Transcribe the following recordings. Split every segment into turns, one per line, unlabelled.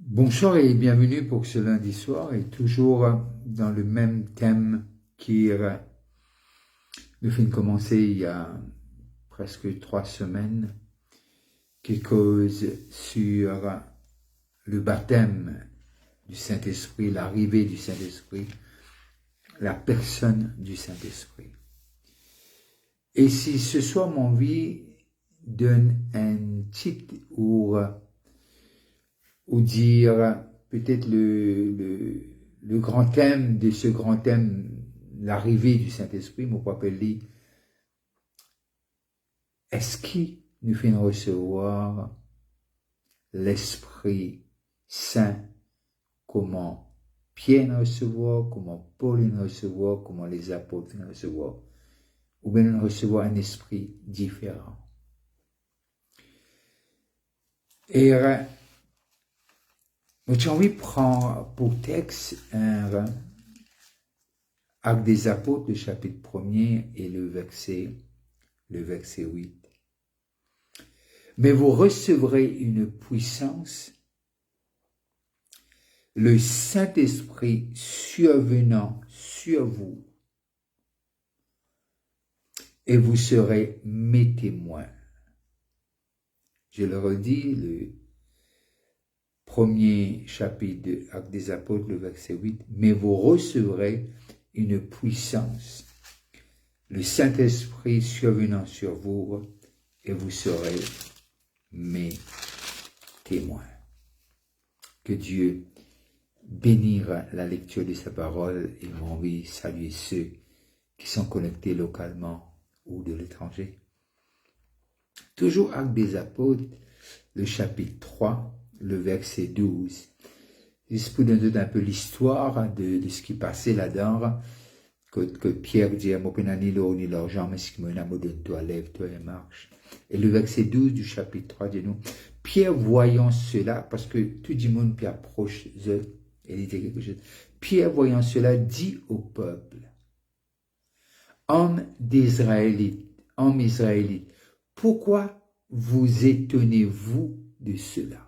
Bonsoir et bienvenue pour ce lundi soir et toujours dans le même thème qui nous vient de commencer il y a presque 3 semaines, qui cause sur le baptême du Saint-Esprit, l'arrivée du Saint-Esprit, la personne du Saint-Esprit. Et si ce soir mon vie donne un titre ou dire peut-être le grand thème de ce grand thème, l'arrivée du Saint-Esprit, mon papa dit, est-ce qu'il nous fait recevoir l'Esprit Saint, comment Pierre nous recevoir, comment Paul nous recevoir, comment les apôtres nous recevoir, ou bien nous recevoir un esprit différent. Et j'ai envie de prendre pour texte un Actes des Apôtres, le chapitre 1er et le verset 8. Mais vous recevrez une puissance, le Saint-Esprit survenant sur vous, et vous serez mes témoins. Je le redis, le premier chapitre de Actes des Apôtres, le verset 8, mais vous recevrez une puissance, le Saint-Esprit survenant sur vous, et vous serez mes témoins. Que Dieu bénira la lecture de sa parole et j'ai envie de saluer ceux qui sont connectés localement ou de l'étranger. Toujours Actes des Apôtres, le chapitre 3, le verset 12. Juste pour donner un peu l'histoire de ce qui passait là-dedans, que Pierre dit à mon ni l'or ni l'argent, mais ce qui m'a donne-toi, lève-toi et marche. Et le verset 12 du chapitre 3 dit nous, Pierre voyant cela, parce que tout le monde qui approche d'eux, et il dit quelque chose, Pierre voyant cela dit au peuple, hommes d'Israélites, pourquoi vous étonnez-vous de cela?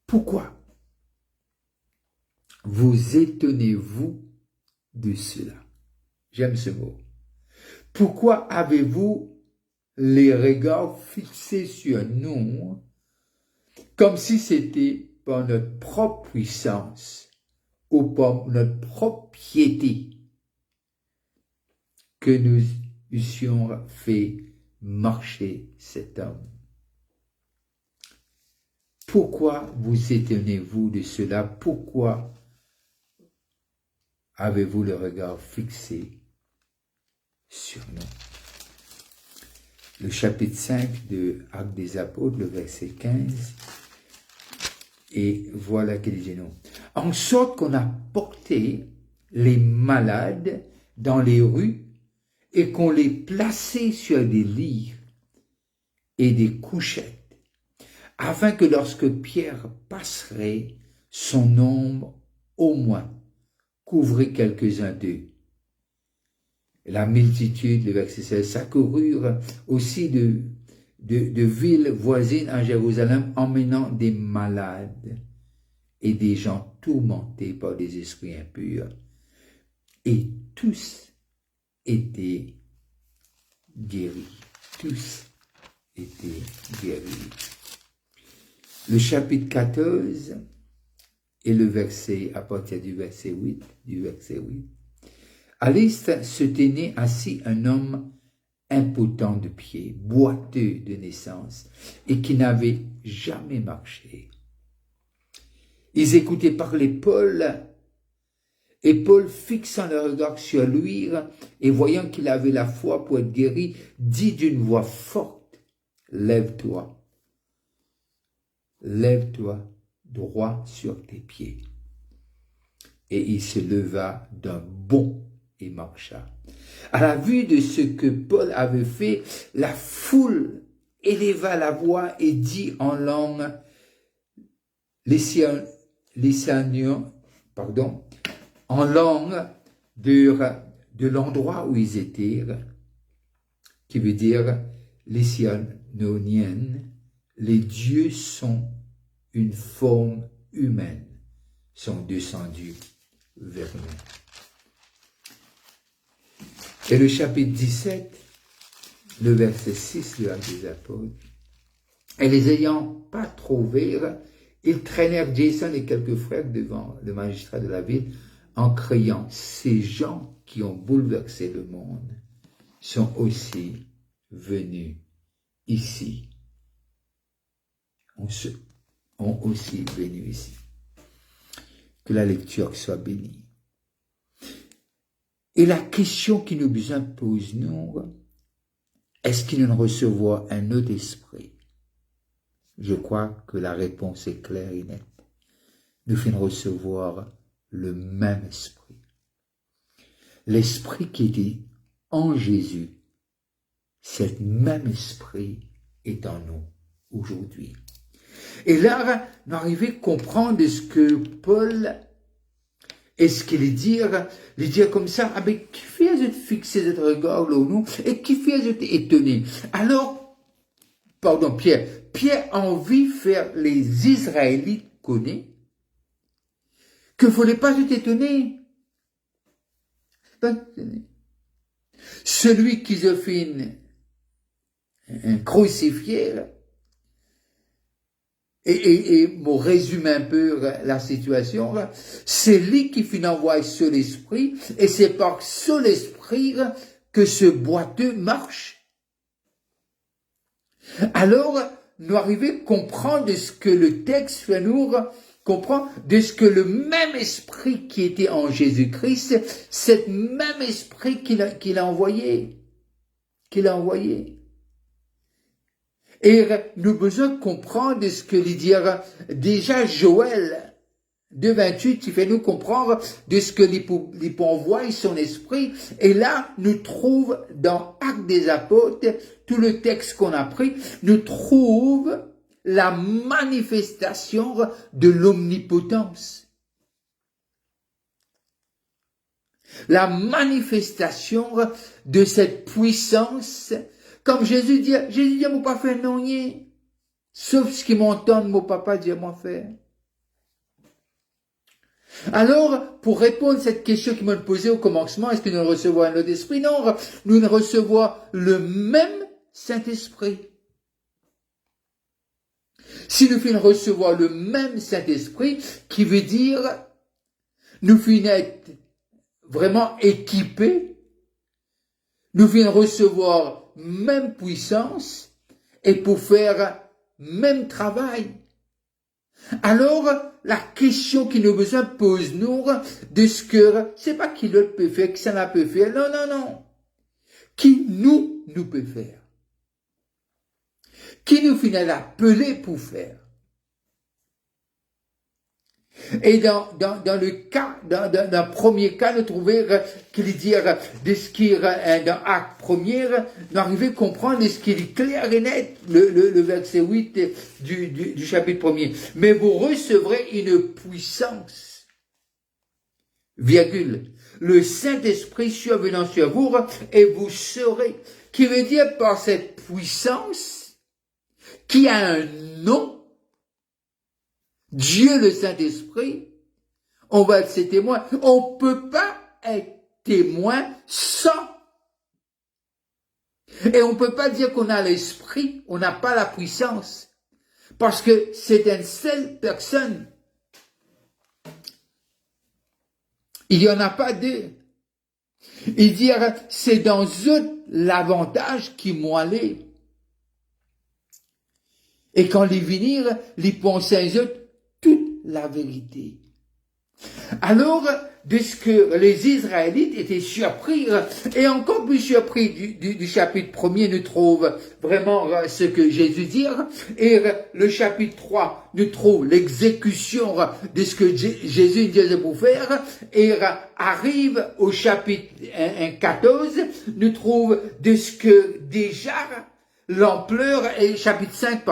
Pourquoi vous étonnez-vous de cela? J'aime ce mot. Pourquoi avez-vous les regards fixés sur nous comme si c'était par notre propre puissance ou par notre propre piété que nous eussions fait marcher cet homme? Pourquoi vous étonnez-vous de cela? Pourquoi avez-vous le regard fixé sur nous? Le chapitre 5 de Actes des Apôtres, le verset 15, et voilà qu'il dit nous. En sorte qu'on a porté les malades dans les rues et qu'on les plaçait sur des lits et des couchettes, afin que lorsque Pierre passerait, son ombre au moins couvrait quelques-uns d'eux. La multitude, le verset 16, s'accoururent aussi de villes voisines à Jérusalem, emmenant des malades et des gens tourmentés par des esprits impurs. Et tous étaient guéris. Tous étaient guéris. Le chapitre 14 et le verset, à partir du verset 8, à l'est se tenait assis un homme impotent de pied, boiteux de naissance, et qui n'avait jamais marché. Ils écoutaient parler Paul, et Paul, fixant le regard sur lui, et voyant qu'il avait la foi pour être guéri, dit d'une voix forte, lève-toi droit sur tes pieds. Et il se leva d'un bond et marcha. À la vue de ce que Paul avait fait, la foule éleva la voix et dit en langue en langue de l'endroit où ils étaient, qui veut dire lycianonienne, les dieux sont une forme humaine, sont descendus vers nous. Et le chapitre 17, le verset 6 de Actes des Apôtres, et les ayant pas trouvés, ils traînèrent Jason et quelques frères devant le magistrat de la ville en criant, ces gens qui ont bouleversé le monde sont aussi venus ici. Ont aussi venu ici. Que la lecture soit bénie. Et la question qui nous impose, nous, est-ce qu'il nous recevoir un autre esprit? Je crois que la réponse est claire et nette. Nous finissons recevoir le même esprit. L'esprit qui était en Jésus, cet même esprit est en nous aujourd'hui. Et là, nous arrivons à comprendre ce que Paul est-ce qu'il dit comme ça, ah ben, qui fait de fixer notre regard là nous, et qui fait de étonner. Alors, Pierre a envie de faire les Israélites connaître que ne fallait pas être étonné. Celui qui se fait un crucifié, et me résume un peu la situation, c'est lui qui finit envoyer sur l'esprit, et c'est par sur l'esprit que ce boiteux marche. Alors, nous arrivons à comprendre ce que le texte fait nous comprendre, de ce que le même esprit qui était en Jésus-Christ, cet même esprit qu'il a envoyé. Et nous avons besoin de comprendre ce que dire déjà Joël 2,28, il fait nous comprendre de ce que il peut envoyer son esprit. Et là, nous trouvons dans Actes des Apôtres, tout le texte qu'on a pris, nous trouve la manifestation de l'omnipotence. La manifestation de cette puissance. Comme Jésus dit, mon pas fait non rien. Sauf ce qui m'entend, mon papa dit, moi faire. Alors, pour répondre à cette question qui m'a posée au commencement, est-ce que nous recevons un autre esprit? Non, nous recevons le même Saint-Esprit. Si nous finissons recevoir le même Saint-Esprit, qui veut dire, nous finissons être vraiment équipés, nous finissons recevoir même puissance, et pour faire même travail. Alors, la question qui nous besoin pose nous de ce que, c'est pas qui l'autre peut faire, qui ça n'a peut faire, non. Qui nous peut faire. Qui nous finit appelé pour faire. Et dans le cas, dans le premier cas, nous trouvons qu'il dit de ce qui dans Acte 1er, nous arrivons à comprendre ce qui est clair et net, le verset 8 du chapitre 1er. Mais vous recevrez une puissance, le Saint-Esprit survenant sur vous, et vous serez, qui veut dire par cette puissance, qui a un nom, Dieu le Saint-Esprit, on va être ses témoins. On peut pas être témoin sans. Et on peut pas dire qu'on a l'Esprit, on n'a pas la puissance. Parce que c'est une seule personne. Il n'y en a pas deux. Il dit, c'est dans eux l'avantage qui m'ont allé. Et quand les venir, les penser à eux, toute la vérité. Alors, de ce que les Israélites étaient surpris, et encore plus surpris du chapitre 1er, nous trouve vraiment ce que Jésus dit, et le chapitre 3, nous trouve l'exécution de ce que Jésus disait pour faire, et arrive au chapitre 14, nous trouve de ce que déjà l'ampleur, et chapitre 5,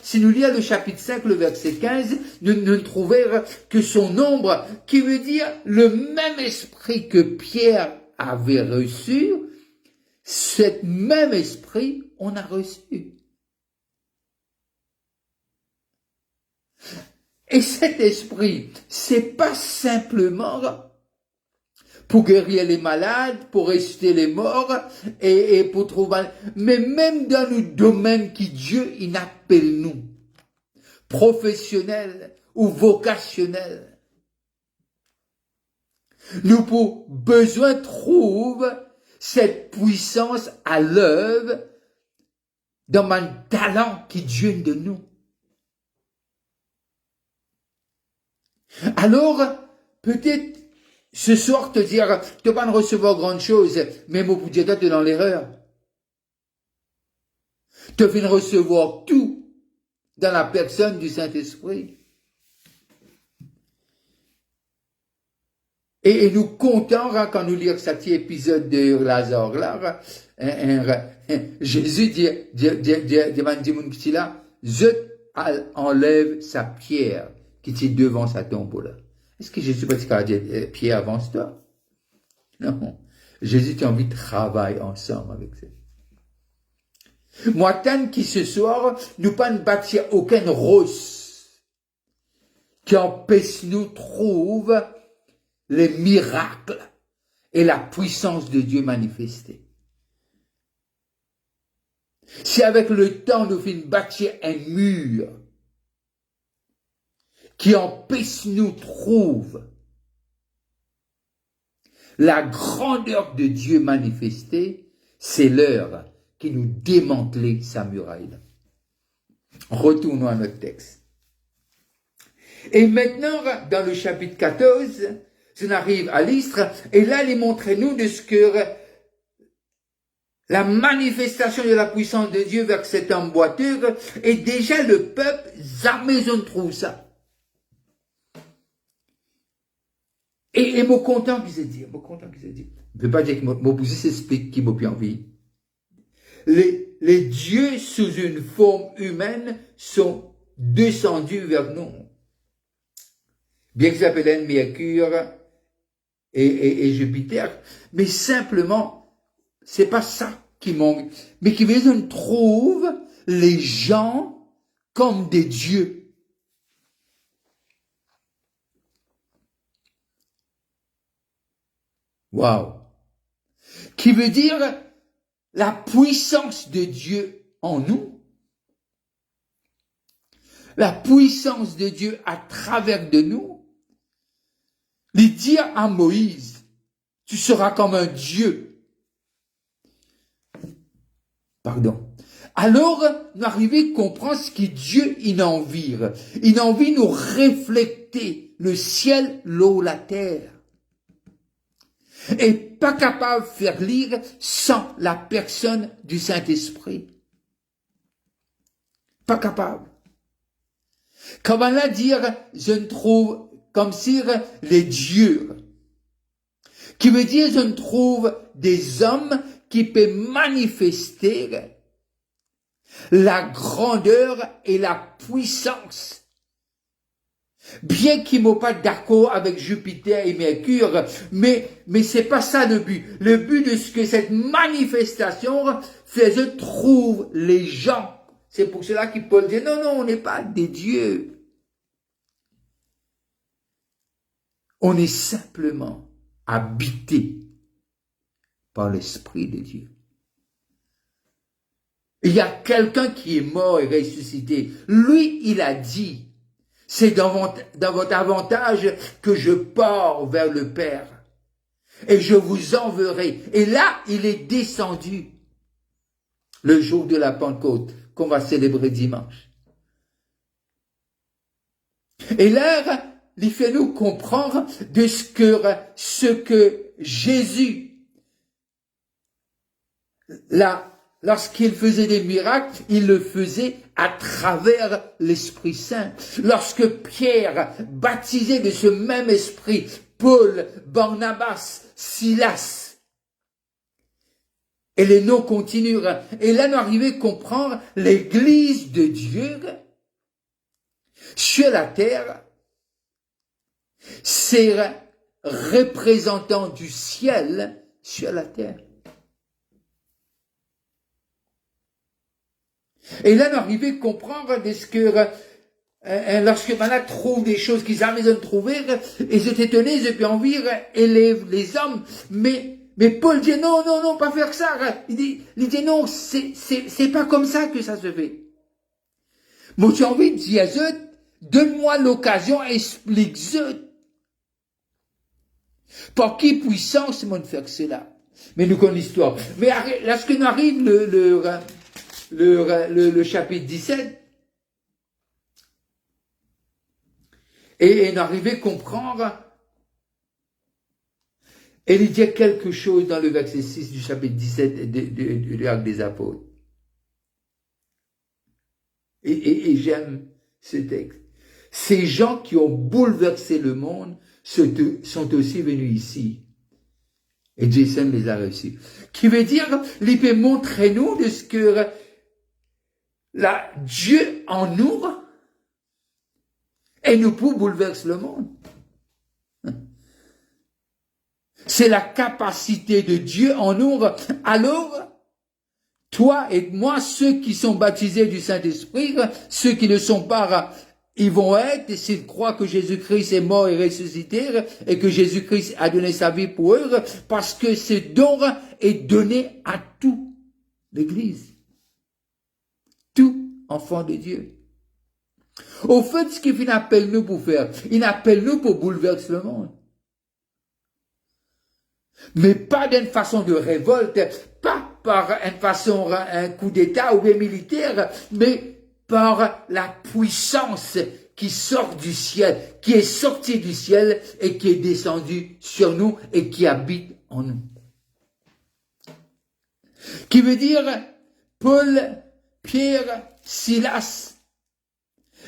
si nous lisons le chapitre 5, le verset 15, nous trouvons que son nombre, qui veut dire le même esprit que Pierre avait reçu, cet même esprit, on a reçu. Et cet esprit, c'est pas simplement pour guérir les malades, pour ressusciter les morts et pour trouver, mais même dans le domaine qui Dieu il appelle nous, professionnel ou vocationnel. Nous pour besoin trouve cette puissance à l'œuvre dans un talent qui Dieu de nous. Alors, peut-être, ce soir, te dire, tu vas pas recevoir grande chose, mais mon pour Dieu, tu es dans l'erreur. Tu viens recevoir tout dans la personne du Saint-Esprit. Et nous comptons, quand nous lisons cet épisode de Lazare, là, Jésus dit, je enlève sa pierre qui est devant sa tombe là. Est-ce que Jésus va dire, Pierre, avance-toi? Non. Jésus a envie de travailler ensemble avec ça. Moi, tant qui ce soir, nous pas ne bâtir aucune rose qui empêche nous trouve les miracles et la puissance de Dieu manifestée. Si avec le temps nous finissons bâtir un mur qui empêche nous trouve la grandeur de Dieu manifestée, c'est l'heure qui nous démantelait sa muraille. Retournons à notre texte. Et maintenant, dans le chapitre 14, on arrive à Lystre, et là, il montre-nous de ce que la manifestation de la puissance de Dieu vers cet homme boiteux, et déjà le peuple, jamais on trouve ça. Et mon content qui se dit, je ne peux pas dire que mon bousie s'explique qui m'a plus envie. Les dieux sous une forme humaine sont descendus vers nous. Bien qu'ils s'appellent Mercure et Jupiter, mais simplement, c'est pas ça qui manque, mais qui veut dire qu'on trouve les gens comme des dieux. Waouh! Qui veut dire la puissance de Dieu en nous, la puissance de Dieu à travers de nous, lui dire à Moïse, tu seras comme un Dieu. Pardon. Alors, nous arrivons à comprendre ce que Dieu il a envie. Il a envie de nous refléter le ciel, l'eau, la terre. Et pas capable de faire lire sans la personne du Saint-Esprit. Pas capable. Comment la dire, je ne trouve comme si les dieux, qui veut dire je ne trouve des hommes qui peuvent manifester la grandeur et la puissance. Bien qu'ils ne soient pas d'accord avec Jupiter et Mercure, mais c'est pas ça le but. Le but de ce que cette manifestation fait, je trouve les gens. C'est pour cela qu'il Paul dit, non, on n'est pas des dieux. On est simplement habité par l'Esprit de Dieu. Il y a quelqu'un qui est mort et ressuscité. Lui, il a dit, c'est dans votre avantage que je pars vers le Père. Et je vous enverrai. Et là, il est descendu le jour de la Pentecôte qu'on va célébrer dimanche. Et là, il fait nous comprendre de ce que Jésus, lorsqu'il faisait des miracles, il le faisait à travers l'Esprit Saint. Lorsque Pierre baptisait de ce même esprit, Paul, Barnabas, Silas, et les noms continuent. Et là, nous arrivons à comprendre l'Église de Dieu sur la terre, c'est représentant du ciel sur la terre. Et là, nous arrivons à comprendre de ce que lorsque malades trouvent des choses qu'ils avaient besoin de trouver, ils étaient étonnés, ils avaient envie, élèvent les hommes, mais Paul dit non, non, non, pas faire ça. Il dit non, c'est pas comme ça que ça se fait. Moi, j'ai envie de dire, donne-moi l'occasion, explique-le. Par qui puissance, moi, de faire cela? Mais nous connaissons l'histoire. Mais lorsque nous arrive le chapitre 17, et nous arrivons à comprendre, et il dit quelque chose dans le verset 6 du chapitre 17 de l'Acte des Apôtres. Et j'aime ce texte. Ces gens qui ont bouleversé le monde sont aussi venus ici. Et Jason les a reçus. Qui veut dire, il peut montrer nous de ce que Dieu en nous et nous pour bouleverser le monde. C'est la capacité de Dieu en nous. Alors, toi et moi, ceux qui sont baptisés du Saint-Esprit, ceux qui ne sont pas, ils vont être, s'ils croient que Jésus-Christ est mort et ressuscité, et que Jésus-Christ a donné sa vie pour eux, parce que ce don est donné à toute l'Église. Tout enfant de Dieu. Au fait, ce qu'il appelle nous pour faire, il appelle nous pour bouleverser le monde. Mais pas d'une façon de révolte, pas par une façon, un coup d'État ou bien militaire, mais par la puissance qui sort du ciel, qui est sortie du ciel et qui est descendue sur nous et qui habite en nous. Qui veut dire Paul, Pierre, Silas.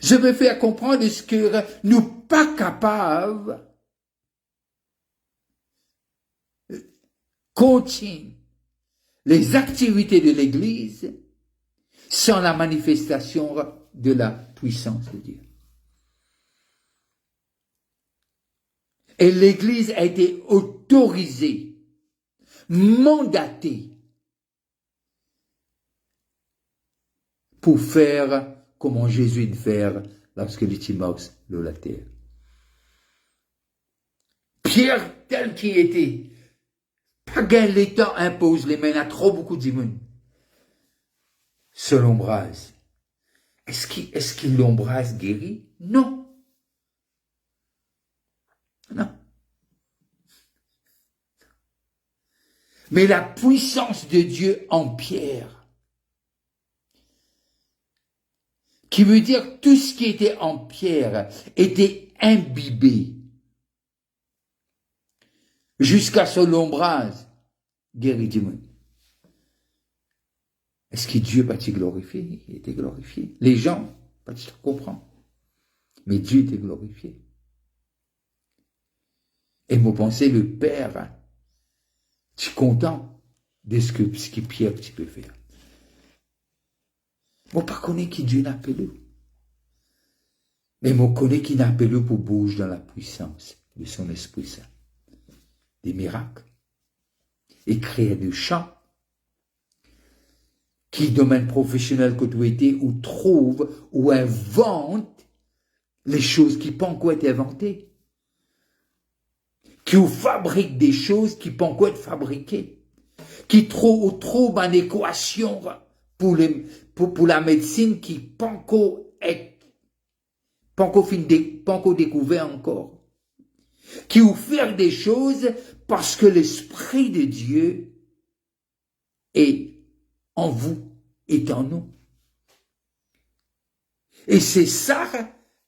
Je veux faire comprendre ce que nous pas capables continue les activités de l'Église sans la manifestation de la puissance de Dieu. Et l'Église a été autorisée, mandatée pour faire comme Jésus de faire lorsque les Timox de la terre. Pierre, tel qu'il était, pas gain l'État impose les mains à trop beaucoup d'immunes. Selon l'ombrage. Est-ce qu'il l'ombrage guérit? Non. Non. Mais la puissance de Dieu en Pierre, qui veut dire tout ce qui était en Pierre était imbibé jusqu'à son ombrage guéri du monde. Est-ce que Dieu va-t-il glorifier? Il était glorifié. Les gens, va-t-il comprendre? Mais Dieu était glorifié. Et moi pensais, le Père, je suis content de ce que Pierre tu peux faire. Moi pas connais qui Dieu n'appelle. Mais moi connais qui n'appelle pour bouger dans la puissance de son Esprit Saint. Des miracles. Et créer du chant. Qui domaine professionnel que tu étais ou trouve ou invente les choses qui n'ont pas été inventées. Qui fabrique des choses qui n'ont pas été fabriquées. Qui trouve en équation pour la médecine qui n'a pas encore découvert encore. Qui ou faire des choses parce que l'Esprit de Dieu est en vous, est en nous. Et c'est ça,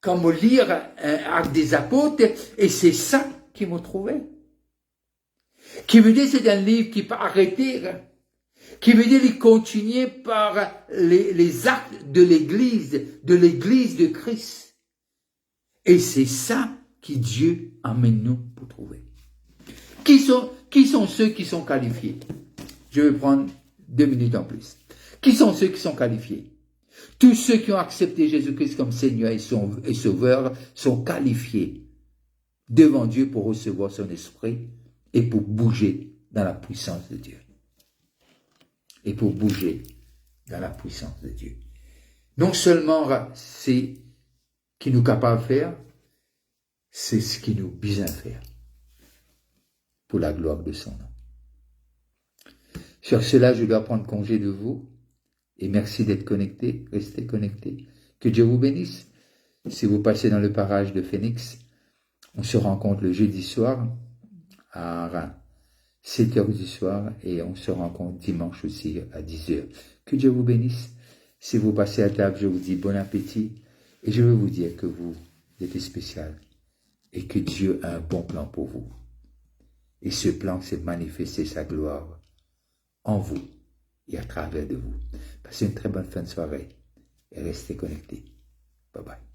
quand on lit Actes des Apôtres, et c'est ça qui m'a trouvé. Qui veut dire c'est un livre qui peut arrêter, qui veut dire il continue par les actes de l'Église de Christ. Et c'est ça que Dieu amène nous pour trouver. Qui sont ceux qui sont qualifiés? Je vais prendre 2 minutes en plus. Qui sont ceux qui sont qualifiés? Tous ceux qui ont accepté Jésus-Christ comme Seigneur et Sauveur sont qualifiés devant Dieu pour recevoir son esprit et pour bouger dans la puissance de Dieu. Et pour bouger dans la puissance de Dieu. Non seulement c'est qui nous capable de faire, c'est ce qui nous besoin de faire pour la gloire de son nom. Sur cela, je dois prendre congé de vous et merci d'être connectés, restez connectés. Que Dieu vous bénisse. Si vous passez dans le parage de Phoenix, on se rencontre le jeudi soir à 7 heures du soir et on se rencontre dimanche aussi à 10 heures. Que Dieu vous bénisse. Si vous passez à table, je vous dis bon appétit et je veux vous dire que vous êtes spécial et que Dieu a un bon plan pour vous. Et ce plan, c'est manifester sa gloire en vous et à travers de vous. Passez une très bonne fin de soirée et restez connectés. Bye bye.